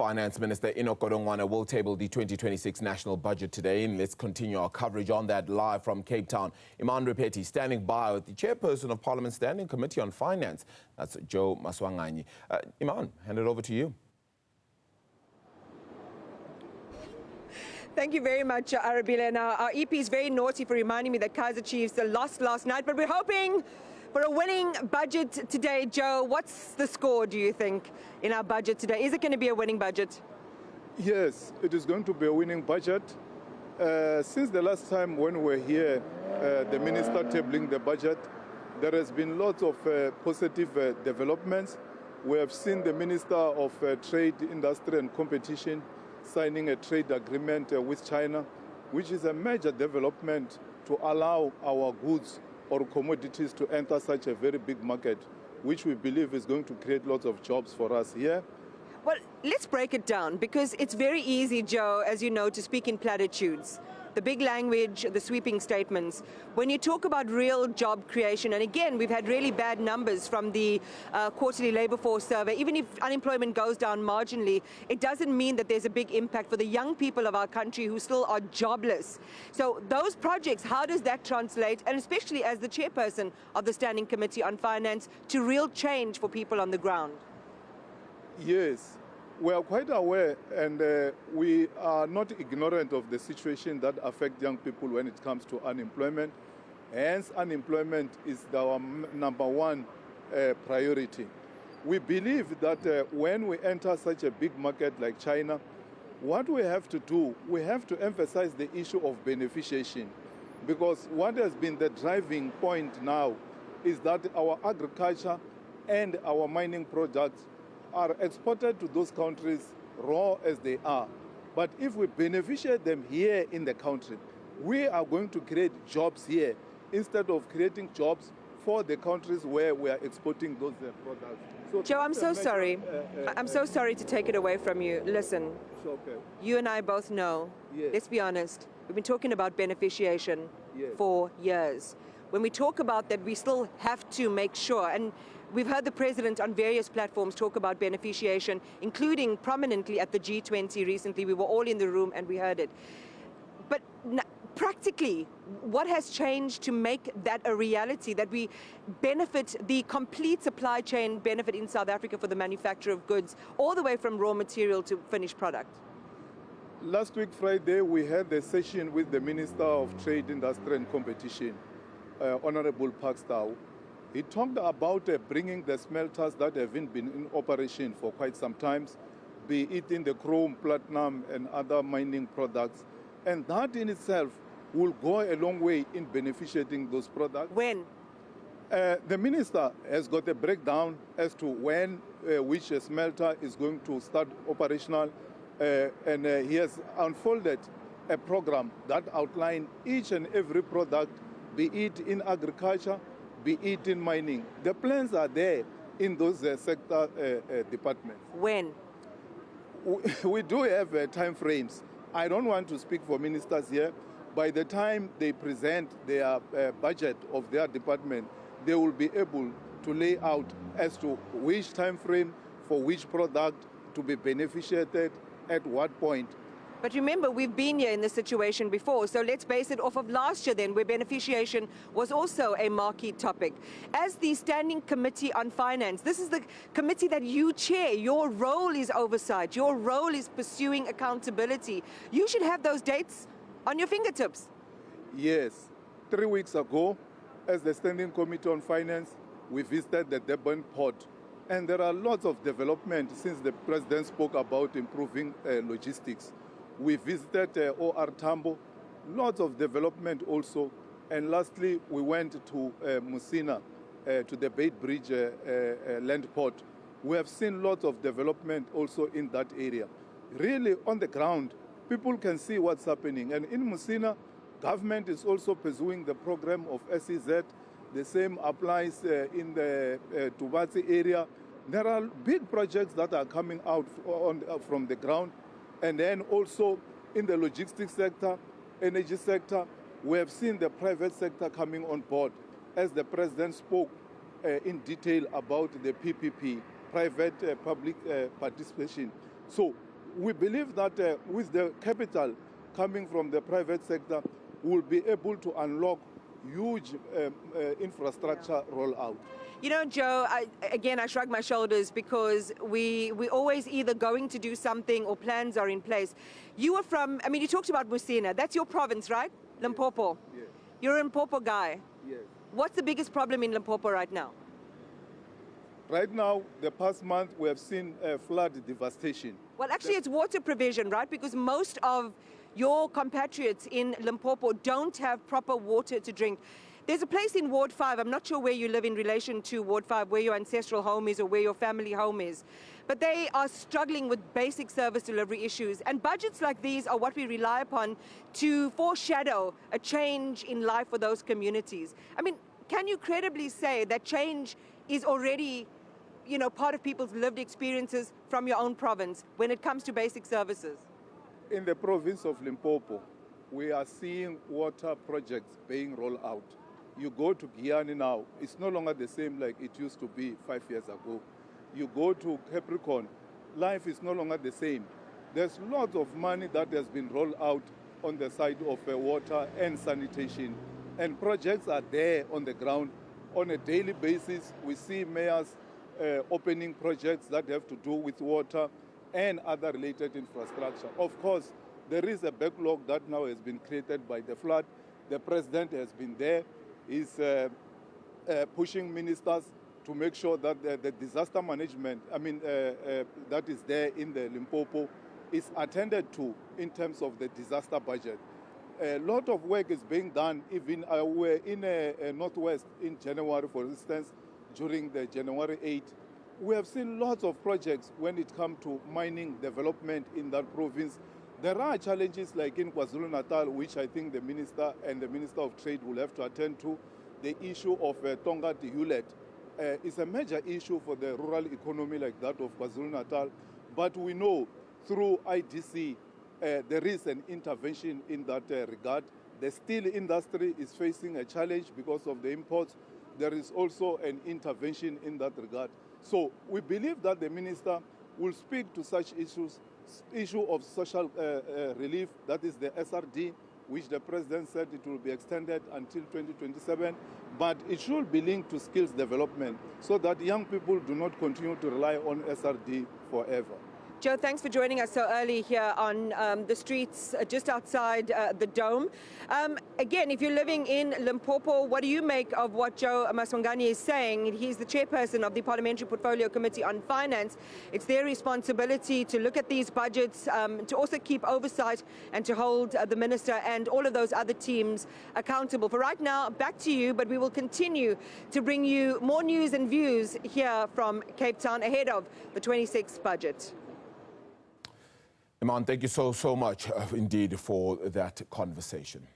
Finance Minister Enoch Godongwana will table the 2026 national budget today, and let's continue our coverage on that live from Cape Town. Iman Rappetti standing by with the Chairperson of Parliament's Standing Committee on Finance. That's Joe Maswanganyi. Iman, hand it over to you. Thank you very much, Arabella. Now, our EP is very naughty for reminding me that Kaizer Chiefs lost last night, but we're hoping for a winning budget today. Joe, what's the score, do you think, in our budget today? Is it going to be a winning budget? Yes, it is going to be a winning budget. Since the last time when we were here, the Minister tabling the budget, there has been lots of positive developments. We have seen the Minister of Trade, Industry and Competition signing a trade agreement with China, which is a major development to allow our goods or commodities to enter such a very big market, which we believe is going to create lots of jobs for us here. Well, let's break it down, because it's very easy, Joe, as you know, to speak in platitudes. The big language, the sweeping statements. When you talk about real job creation, and again, we've had really bad numbers from the quarterly labour force survey. Even if unemployment goes down marginally, it doesn't mean that there's a big impact for the young people of our country who still are jobless. So those projects, how does that translate, and especially as the chairperson of the Standing Committee on Finance, to real change for people on the ground? Yes. We are quite aware, and we are not ignorant of the situation that affects young people when it comes to unemployment. Hence, unemployment is our number one priority. We believe that when we enter such a big market like China, what we have to do, we have to emphasize the issue of beneficiation, because what has been the driving point now is that our agriculture and our mining products are exported to those countries raw as they are. But if we beneficiate them here in the country, we are going to create jobs here instead of creating jobs for the countries where we are exporting those products. So Joe, I'm so sorry. I'm so sorry to take it away from you. Listen, okay. You and I both know, Yes. Let's be honest, we've been talking about beneficiation Yes. for years. When we talk about that, we still have to make sure, and we've heard the President on various platforms talk about beneficiation, including prominently at the G20 recently. We were all in the room and we heard it. But practically, what has changed to make that a reality, that we benefit, the complete supply chain benefit in South Africa for the manufacture of goods, all the way from raw material to finished product? Last week, Friday, we had a session with the Minister of Trade, Industry and Competition, Honorable Parkstow. He talked about bringing the smelters that have been in operation for quite some time, be it in the chrome, platinum and other mining products. And that in itself will go a long way in beneficiating those products. When? The Minister has got a breakdown as to when which smelter is going to start operational, and he has unfolded a program that outlines each and every product, be it in agriculture, be it in mining. The plans are there in those sector departments. When? We do have time frames. I don't want to speak for ministers here. By the time they present their budget of their department, they will be able to lay out as to which time frame for which product to be beneficiated at what point. But remember, we've been here in this situation before, so let's base it off of last year then, where beneficiation was also a marquee topic. As the Standing Committee on Finance, this is the committee that you chair. Your role is oversight. Your role is pursuing accountability. You should have those dates on your fingertips. Yes. 3 weeks ago, as the Standing Committee on Finance, we visited the Durban port. And there are lots of development since the President spoke about improving logistics. We visited OR Tambo, lots of development also. And lastly, we went to Musina, to the Bait Bridge land port. We have seen lots of development also in that area. Really, on the ground, people can see what's happening. And in Musina, government is also pursuing the program of SEZ. The same applies in the Tubatsi area. There are big projects that are coming out from the ground. And then also in the logistics sector, energy sector, we have seen the private sector coming on board. As the President spoke in detail about the PPP, private-public participation. So we believe that with the capital coming from the private sector, we'll be able to unlock huge infrastructure rollout. You know, Joe, I shrug my shoulders because we're always either going to do something or plans are in place. You were from, I mean, you talked about Musina. That's your province, right? Limpopo. Yes. You're a Limpopo guy. Yes. What's the biggest problem in Limpopo right now? Right now, the past month, we have seen flood devastation. Well, actually, it's water provision, right? Because most of your compatriots in Limpopo don't have proper water to drink. There's a place in Ward 5, I'm not sure where you live in relation to Ward 5, where your ancestral home is or where your family home is, but they are struggling with basic service delivery issues. And budgets like these are what we rely upon to foreshadow a change in life for those communities. I mean, can you credibly say that change is already, you know, part of people's lived experiences from your own province when it comes to basic services? In the province of Limpopo, we are seeing water projects being rolled out. You go to Guyana now, it's no longer the same like it used to be 5 years ago. You go to Capricorn, life is no longer the same. There's lots of money that has been rolled out on the side of water and sanitation. And projects are there on the ground. On a daily basis, we see mayors opening projects that have to do with water and other related infrastructure. Of course, there is a backlog that now has been created by the flood. The president has been there. He's pushing ministers to make sure that the disaster management, that is there in the Limpopo, is attended to in terms of the disaster budget. A lot of work is being done. Even we're in Northwest in January, for instance, during the January 8. We have seen lots of projects when it comes to mining development in that province. There are challenges like in KwaZulu-Natal, which I think the Minister and the Minister of Trade will have to attend to. The issue of Tonga to Hewlett is a major issue for the rural economy like that of KwaZulu-Natal. But we know through IDC, there is an intervention in that regard. The steel industry is facing a challenge because of the imports. There is also an intervention in that regard. So we believe that the Minister will speak to such issues, issue of social relief, that is the SRD, which the President said it will be extended until 2027, but it should be linked to skills development so that young people do not continue to rely on SRD forever. Joe, thanks for joining us so early here on the streets just outside the Dome. Again, if you're living in Limpopo, what do you make of what Joe Maswanganyi is saying? He's the chairperson of the Parliamentary Portfolio Committee on Finance. It's their responsibility to look at these budgets, to also keep oversight and to hold the minister and all of those other teams accountable. For right now, back to you, but we will continue to bring you more news and views here from Cape Town ahead of the 26th budget. Iman, thank you so much indeed for that conversation.